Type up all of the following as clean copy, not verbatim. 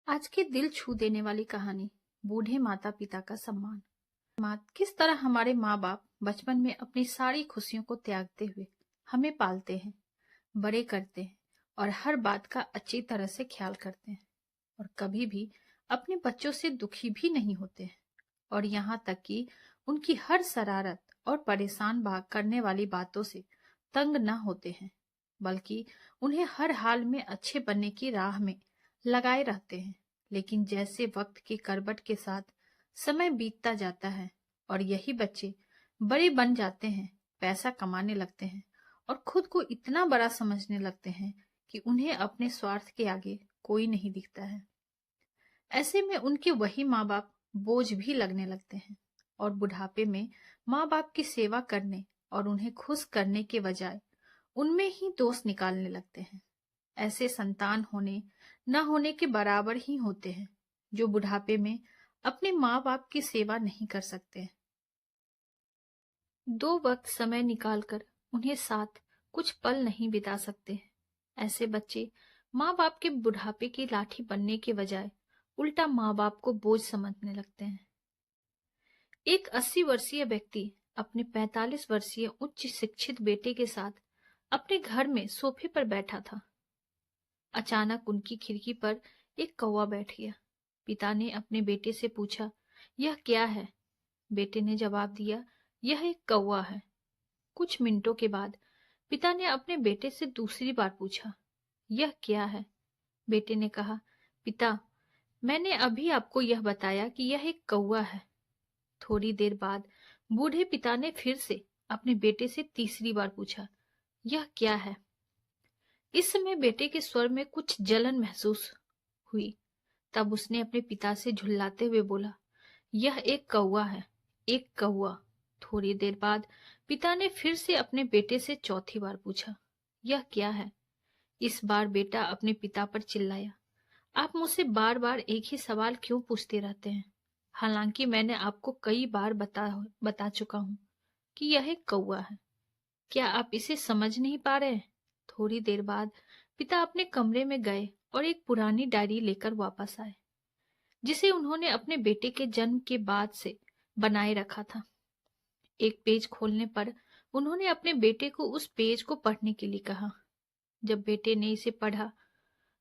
आज की दिल छू देने वाली कहानी बूढ़े माता पिता का सम्मान। किस तरह हमारे माँ बाप बचपन में अपनी सारी खुशियों को त्यागते हुए हमें पालते हैं, बड़े करते हैं और हर बात का अच्छी तरह से ख्याल करते हैं और कभी भी अपने बच्चों से दुखी भी नहीं होते हैं। और यहाँ तक कि उनकी हर शरारत और परेशान भाग करने वाली बातों से तंग न होते हैं, बल्कि उन्हें हर हाल में अच्छे बनने की राह में लगाए रहते हैं। लेकिन जैसे वक्त के करवट के साथ समय बीतता जाता है और यही बच्चे बड़े बन जाते हैं, पैसा कमाने लगते हैं और खुद को इतना बड़ा समझने लगते हैं कि उन्हें अपने स्वार्थ के आगे कोई नहीं दिखता है। ऐसे में उनके वही माँ बाप बोझ भी लगने लगते हैं और बुढ़ापे में माँ बाप की सेवा करने और उन्हें खुश करने के बजाय उनमें ही दोष निकालने लगते हैं। ऐसे संतान होने न होने के बराबर ही होते हैं जो बुढ़ापे में अपने माँ बाप की सेवा नहीं कर सकते। दो वक्त समय निकालकर उन्हें साथ कुछ पल नहीं बिता सकते। ऐसे बच्चे माँ बाप के बुढ़ापे की लाठी बनने के बजाय उल्टा माँ बाप को बोझ समझने लगते हैं। एक 80 वर्षीय व्यक्ति अपने 45 वर्षीय उच्च शिक्षित बेटे के साथ अपने घर में सोफे पर बैठा था। अचानक उनकी खिड़की पर एक कौवा बैठ गया। पिता ने अपने बेटे से पूछा, यह क्या है? बेटे ने जवाब दिया, यह एक कौवा है। कुछ मिनटों के बाद पिता ने अपने बेटे से दूसरी बार पूछा, यह क्या है? बेटे ने कहा, पिता, मैंने अभी आपको यह बताया कि यह एक कौवा है। थोड़ी देर बाद बूढ़े पिता ने फिर से अपने बेटे से तीसरी बार पूछा, यह क्या है? इस समय बेटे के स्वर में कुछ जलन महसूस हुई। तब उसने अपने पिता से झुल्लाते हुए बोला, यह एक कौवा है, एक कौवा। थोड़ी देर बाद पिता ने फिर से अपने बेटे से चौथी बार पूछा, यह क्या है? इस बार बेटा अपने पिता पर चिल्लाया, आप मुझसे बार बार एक ही सवाल क्यों पूछते रहते हैं? हालांकि मैंने आपको कई बार बता चुका हूं कि यह एक कौवा है। क्या आप इसे समझ नहीं पा रहे? थोड़ी देर बाद पिता अपने कमरे में गए और एक पुरानी डायरी लेकर वापस आए, जिसे उन्होंने अपने बेटे के जन्म के बाद से बनाए रखा था। एक पेज खोलने पर उन्होंने अपने बेटे को उस पेज को पढ़ने के लिए कहा। जब बेटे ने इसे पढ़ा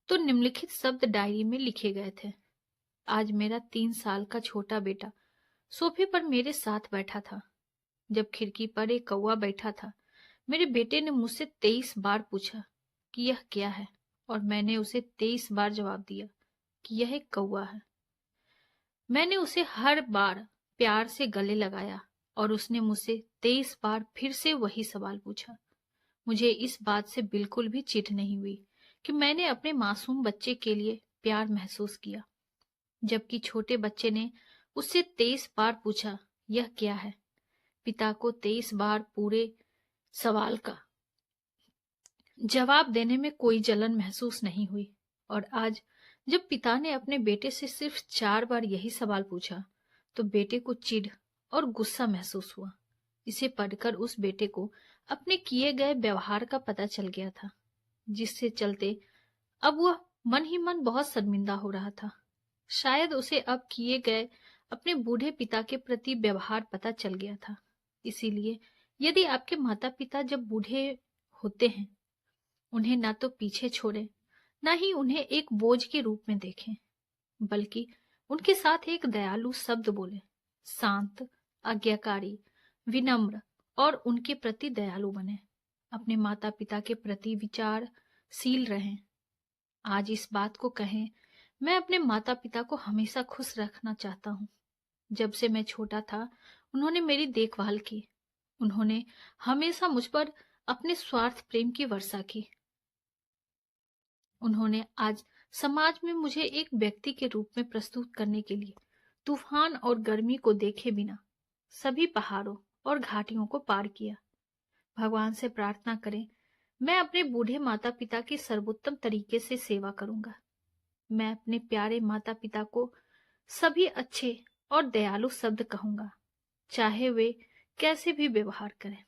तो निम्नलिखित शब्द डायरी में लिखे गए थे, आज मेरा 3 साल का छोटा बेटा सोफे पर मेरे साथ बैठा था। जब खिड़की पर एक कौवा बैठा था, मेरे बेटे ने मुझसे 23 बार पूछा कि यह क्या है, और मैंने उसे 23 बार जवाब दिया कि यह एक कौवा है। मैंने उसे हर बार प्यार से गले लगाया और उसने मुझसे 23 बार फिर से वही सवाल पूछा। मुझे इस बात से बिल्कुल भी चिढ़ नहीं हुई कि मैंने अपने मासूम बच्चे के लिए प्यार महसूस किया, जबकि छोटे बच्चे ने उससे 23 बार पूछा, यह क्या है? पिता को 23 बार पूरे सवाल का जवाब देने में कोई जलन महसूस नहीं हुई। और आज जब पिता ने अपने बेटे से सिर्फ 4 बार यही सवाल पूछा तो बेटे को चिढ़ और गुस्सा महसूस हुआ। इसे पढ़कर उस बेटे को अपने किए गए व्यवहार का पता चल गया था, जिससे चलते अब वह मन ही मन बहुत शर्मिंदा हो रहा था। शायद उसे अब किए गए अपने बूढ़े पिता के प्रति व्यवहार पता चल गया था। इसीलिए यदि आपके माता पिता जब बूढ़े होते हैं, उन्हें ना तो पीछे छोड़ें, ना ही उन्हें एक बोझ के रूप में देखें, बल्कि उनके साथ एक दयालु शब्द बोले, शांत, आज्ञाकारी, विनम्र और उनके प्रति दयालु बने। अपने माता पिता के प्रति विचारशील रहें। आज इस बात को कहें, मैं अपने माता पिता को हमेशा खुश रखना चाहता हूँ। जब से मैं छोटा था, उन्होंने मेरी देखभाल की। उन्होंने हमेशा मुझ पर अपने स्वार्थ प्रेम की वर्षा की। उन्होंने आज समाज में मुझे एक व्यक्ति के रूप में प्रस्तुत करने के लिए तूफान और गर्मी को देखे बिना सभी पहाड़ों और घाटियों को पार किया। भगवान से प्रार्थना करें, मैं अपने बूढ़े माता पिता की सर्वोत्तम तरीके से सेवा करूंगा। मैं अपने प्यारे माता पिता को सभी अच्छे और दयालु शब्द कहूंगा, चाहे वे कैसे भी व्यवहार करें।